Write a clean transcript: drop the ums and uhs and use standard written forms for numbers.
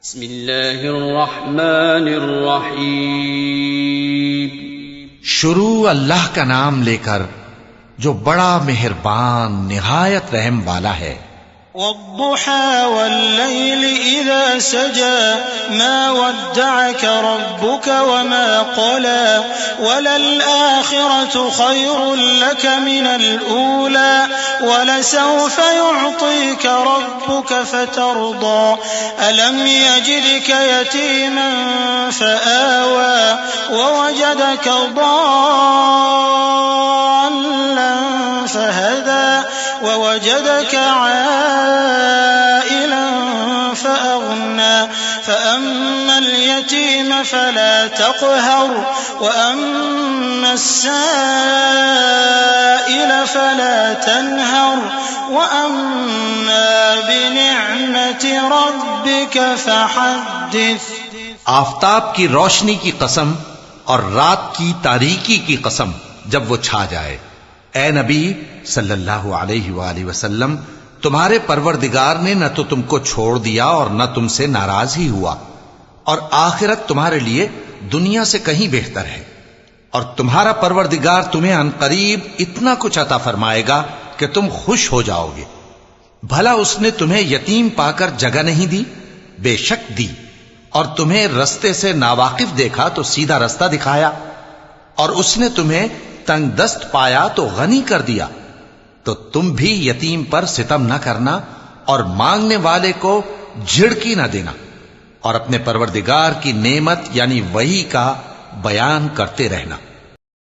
बिस्मिल्लाहिर्रहमानिर्रहीम। शुरू अल्लाह का नाम लेकर जो बड़ा मेहरबान निहायत रहम वाला है। वद्दुहा वल्लैलि इज़ा सजा मा वद्दअक रब्बुक वमा क़ला वलल आखिरतु खैरुल लक मिनल ऊला वलसौफ युअतीक रब्बुक फतर्दा अलम यजिदक यतीमन फआवा ववजदक ضالًا फहदा ववजदक عائلا فأغنى فأما اليتيم فلا تقهر وأما السائل فلا تنهر وأما بنعمة ربك فحدث। आफताब की रोशनी की कसम और रात की तारीकी की कसम जब वो छा जाए, ए नबी सल्लल्लाहु अलैहि वसल्लम, तुम्हारे परवरदिगार ने न तो तुमको छोड़ दिया और न तुमसे नाराज ही हुआ, और आखिरत तुम्हारे लिए दुनिया से कहीं बेहतर है, और तुम्हारा परवरदिगार तुम्हें अनकरीब इतना कुछ अता फरमाएगा कि तुम खुश हो जाओगे। भला उसने तुम्हें यतीम पाकर जगह नहीं दी? बेशक दी, और तुम्हें रस्ते से नावाकिफ देखा तो सीधा रास्ता दिखाया, और उसने तुम्हें तंगदस्त पाया तो गनी कर दिया। तो तुम भी यतीम पर सितम न करना और मांगने वाले को झिड़की न देना, और अपने परवरदिगार की नेमत यानी वही का बयान करते रहना।